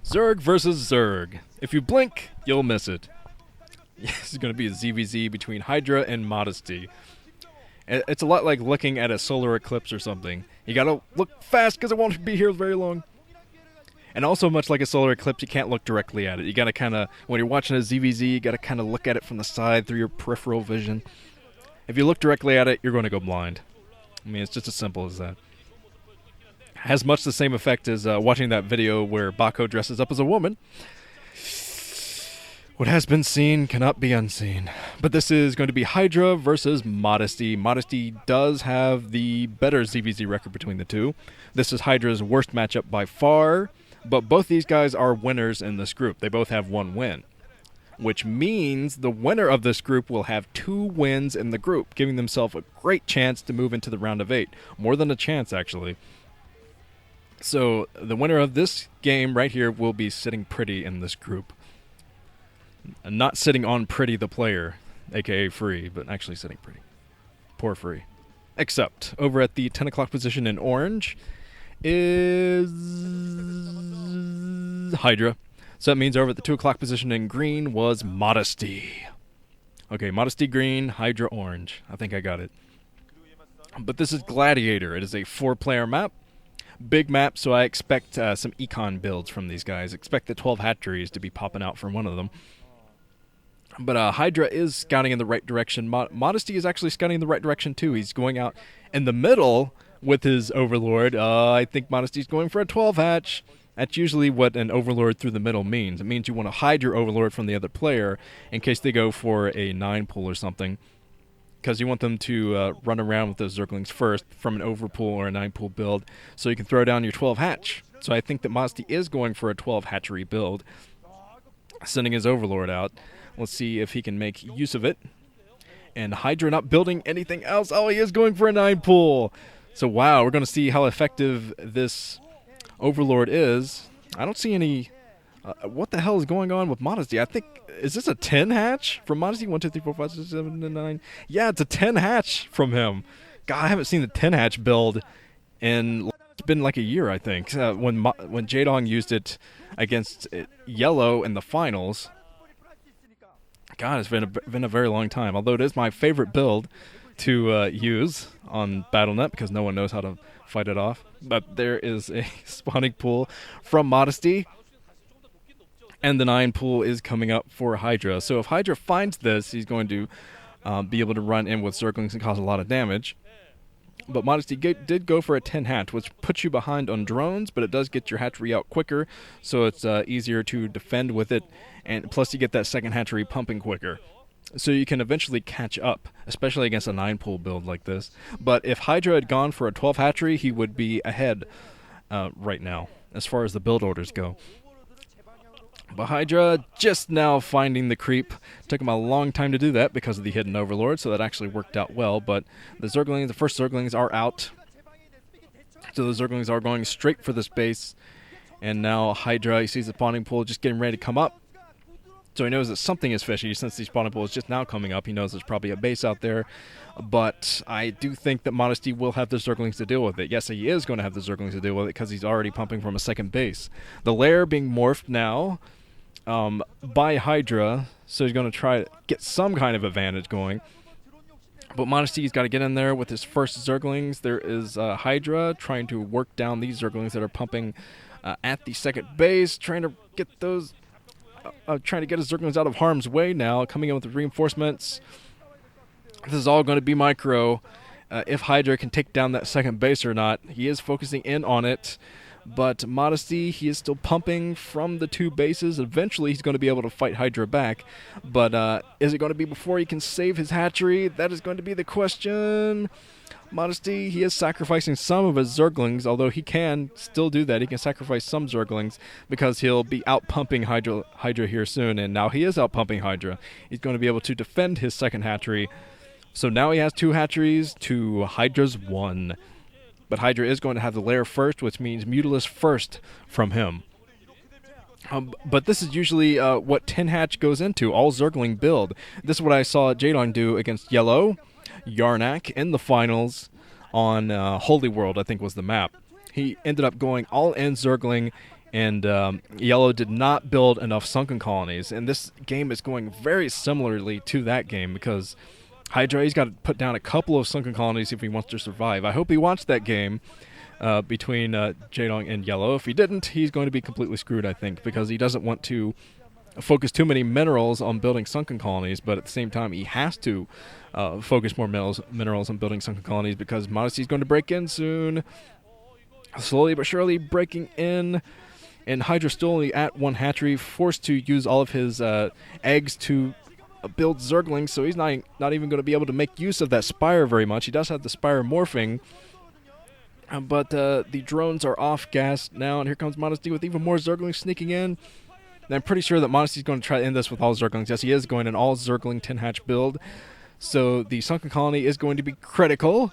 Zerg versus Zerg. If you blink, you'll miss it. This is going to be a ZVZ between Hydra and Modesty. It's a lot like looking at a solar eclipse or something. You gotta look fast because it won't be here very long. And also, much like a solar eclipse, you can't look directly at it. You gotta kind of, when you're watching a ZVZ, you gotta kind of look at it from the side through your peripheral vision. If you look directly at it, you're going to go blind. I mean, it's just as simple as that. Has much the same effect as watching that video where Bacchus dresses up as a woman. What has been seen cannot be unseen. But this is going to be Hydra versus Modesty. Modesty does have the better ZVZ record between the two. This is Hydra's worst matchup by far, but both these guys are winners in this group. They both have one win, which means the winner of this group will have 2 wins in the group, giving themselves a great chance to move into the round of 8. More than a chance, actually. So the winner of this game right here will be sitting pretty in this group. Not sitting on Pretty the player, aka Free, but actually sitting pretty. Poor Free. Except over at the 10 o'clock position in orange is Hydra. So that means over at the 2 o'clock position in green was Modesty. Okay, Modesty green, Hydra orange. I think I got it. But this is Gladiator. It is a 4-player map. Big map, so I expect some econ builds from these guys. Expect the 12 hatcheries to be popping out from one of them. But Hydra is scouting in the right direction. Modesty is actually scouting in the right direction too. He's going out in the middle with his Overlord. I think Modesty's going for a 12 hatch. That's usually what an Overlord through the middle means. It means you want to hide your Overlord from the other player in case they go for a 9 pull or something. Because you want them to run around with those Zerglings first from an overpull or a 9 pull build so you can throw down your 12 hatch. So I think that Modesty is going for a 12 hatchery build, sending his Overlord out. Let's see if he can make use of it. And Hydra not building anything else. Oh, he is going for a 9 pull. So wow, we're going to see how effective this Overlord is. I don't see any... what the hell is going on with Modesty? I think... Is this a 10 hatch from Modesty? 1, 2, 3, 4, 5, 6, 7, 8, 9. Yeah, it's a 10 hatch from him. God, I haven't seen the 10 hatch build in... It's been like a year, I think. When Jaedong used it against Yellow in the finals... God, it's been a very long time. Although it is my favorite build to use on Battle.net because no one knows how to fight it off. But there is a spawning pool from Modesty, and the 9 pool is coming up for Hydra. So if Hydra finds this, he's going to be able to run in with Zerglings and cause a lot of damage. But Modesty did go for a 10 hatch, which puts you behind on drones, but it does get your hatchery out quicker, so it's easier to defend with it, and plus you get that second hatchery pumping quicker. So you can eventually catch up, especially against a 9 pull build like this. But if Hydra had gone for a 12 hatchery, he would be ahead right now, as far as the build orders go. But Hydra just now finding the creep. Took him a long time to do that because of the hidden Overlord, so that actually worked out well. But the Zerglings, the first Zerglings are out. So the Zerglings are going straight for this base. And now Hydra, he sees the spawning pool just getting ready to come up. So he knows that something is fishy since the spawning pool is just now coming up. He knows there's probably a base out there. But I do think that Modesty will have the Zerglings to deal with it. Yes, he is going to have the Zerglings to deal with it because he's already pumping from a second base. The lair being morphed now by Hydra, so he's going to try to get some kind of advantage going. But Modesty's got to get in there with his first Zerglings. There is Hydra trying to work down these Zerglings that are pumping at the second base, trying to get those, trying to get his Zerglings out of harm's way now, coming in with the reinforcements. This is all going to be micro. If Hydra can take down that second base or not, he is focusing in on it. But Modesty, he is still pumping from the 2 bases. Eventually, he's going to be able to fight Hydra back. But is it going to be before he can save his hatchery? That is going to be the question. Modesty, he is sacrificing some of his Zerglings, although he can still do that. He can sacrifice some Zerglings because he'll be out-pumping Hydra here soon, and now he is out-pumping Hydra. He's going to be able to defend his second hatchery. So now he has 2 hatcheries to Hydra's 1. But Hydra is going to have the lair first, which means Mutalisk first from him. But this is usually what 10 hatch goes into, all Zergling build. This is what I saw Jaedong do against Yellow, Yarnak in the finals on Holy World, I think was the map. He ended up going all in Zergling, and Yellow did not build enough sunken colonies. And this game is going very similarly to that game because Hydra, he's got to put down a couple of sunken colonies if he wants to survive. I hope he watched that game between Jaedong and Yellow. If he didn't, he's going to be completely screwed, I think, because he doesn't want to focus too many minerals on building sunken colonies, but at the same time, he has to focus more minerals on building sunken colonies because Modesty's going to break in soon. Slowly but surely breaking in, and Hydra's still only at 1 hatchery, forced to use all of his eggs to build Zerglings, so he's not even going to be able to make use of that Spire very much. He does have the Spire morphing, but the drones are off gas now, and here comes Modesty with even more Zerglings sneaking in. And I'm pretty sure that Modesty's going to try to end this with all Zerglings. Yes, he is going an all Zergling 10 hatch build, so the sunken colony is going to be critical.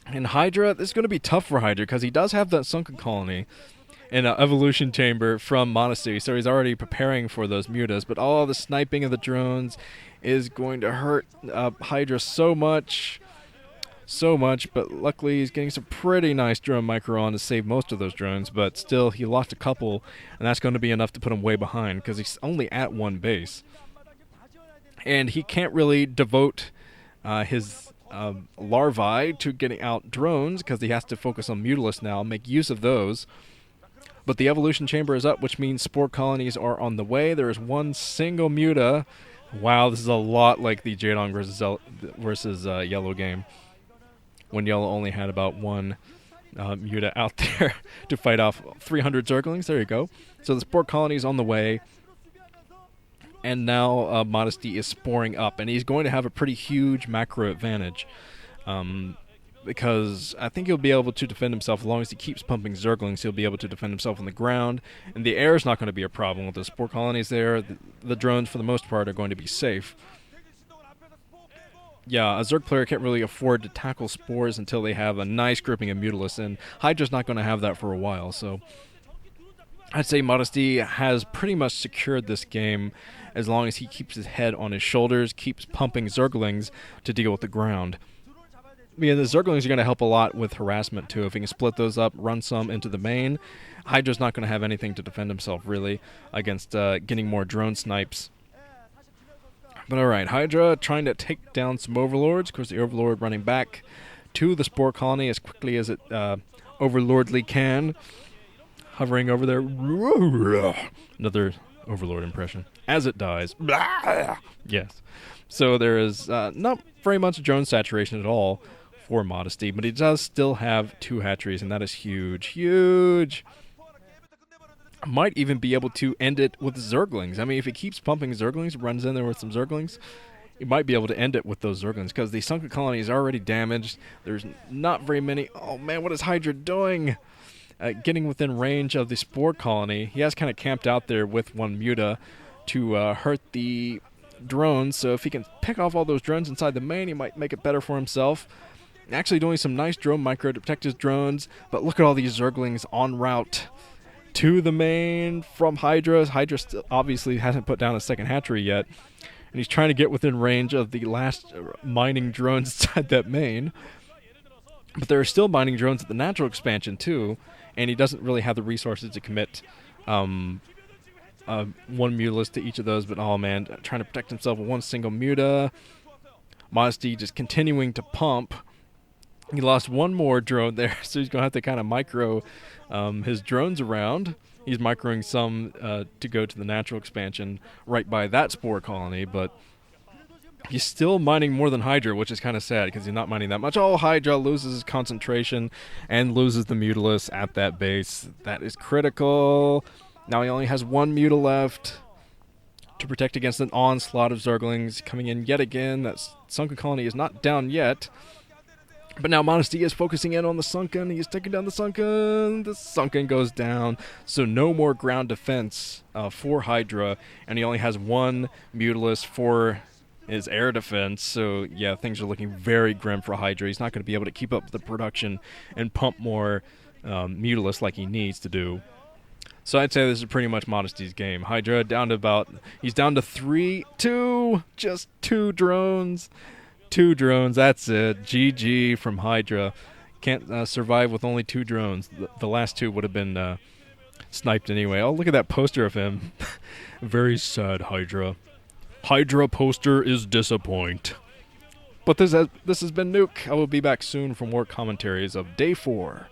And Hydra, this is going to be tough for Hydra because he does have that sunken colony in an evolution chamber from Modesty, so he's already preparing for those mutas, but all the sniping of the drones is going to hurt Hydra so much, but luckily he's getting some pretty nice drone micro on to save most of those drones, but still he lost a couple, and that's going to be enough to put him way behind because he's only at 1 base. And he can't really devote his larvae to getting out drones because he has to focus on Mutalisk now, make use of those. But the evolution chamber is up, which means spore colonies are on the way. There is 1 single muta. Wow, this is a lot like the Jaedong versus Yellow game, when Yellow only had about 1 muta out there to fight off 300 Zerglings. There you go. So the spore colony is on the way, and now Modesty is sporing up, and he's going to have a pretty huge macro advantage. Because I think he'll be able to defend himself as long as he keeps pumping Zerglings. He'll be able to defend himself on the ground, and the air is not going to be a problem with the spore colonies there. The drones, for the most part, are going to be safe. Yeah, a Zerg player can't really afford to tackle spores until they have a nice grouping of Mutalisks, and Hydra's not going to have that for a while, so I'd say Modesty has pretty much secured this game as long as he keeps his head on his shoulders, keeps pumping Zerglings to deal with the ground. Yeah, the Zerglings are going to help a lot with harassment, too. If he can split those up, run some into the main, Hydra's not going to have anything to defend himself, really, against getting more drone snipes. But alright, Hydra trying to take down some Overlords. Of course, the Overlord running back to the Spore Colony as quickly as it Overlordly can. Hovering over there. Another Overlord impression. As it dies. Yes. So there is not very much drone saturation at all for Modesty, but he does still have 2 hatcheries, and that is huge. Huge! Might even be able to end it with Zerglings. I mean, if he keeps pumping Zerglings, runs in there with some Zerglings, he might be able to end it with those Zerglings, because the sunken colony is already damaged. There's not very many. Oh man, what is Hydra doing? Getting within range of the Spore Colony. He has kind of camped out there with 1 Muta to hurt the drones, so if he can pick off all those drones inside the main, he might make it better for himself. Actually doing some nice drone micro to protect his drones, but look at all these Zerglings en route to the main from Hydra. Hydra still obviously hasn't put down a second hatchery yet, and he's trying to get within range of the last mining drones inside that main. But there are still mining drones at the natural expansion too, and he doesn't really have the resources to commit 1 Mutalisk to each of those. But oh man, trying to protect himself with 1 single Muta. Modesty just continuing to pump. He lost 1 more drone there, so he's going to have to kind of micro his drones around. He's microing some to go to the natural expansion right by that Spore Colony, but He's still mining more than Hydra, which is kind of sad because he's not mining that much. Oh, Hydra loses his concentration and loses the Mutalisk at that base. That is critical. Now he only has one Mutal left to protect against an onslaught of Zerglings coming in yet again. That Sunken Colony is not down yet. But now Modesty is focusing in on the Sunken. He's taking down the Sunken. The Sunken goes down. So no more ground defense for Hydra. And he only has one Mutalisk for his air defense. So yeah, things are looking very grim for Hydra. He's not going to be able to keep up with the production and pump more Mutalisk like he needs to do. So I'd say this is pretty much Modesty's game. Hydra down to he's down to 2, just 2 drones. 2 drones, that's it. GG from Hydra. Can't survive with only 2 drones. The last 2 would have been sniped anyway. Oh, look at that poster of him. Very sad, Hydra. Hydra poster is disappoint. But this has been Nuke. I will be back soon for more commentaries of Day 4.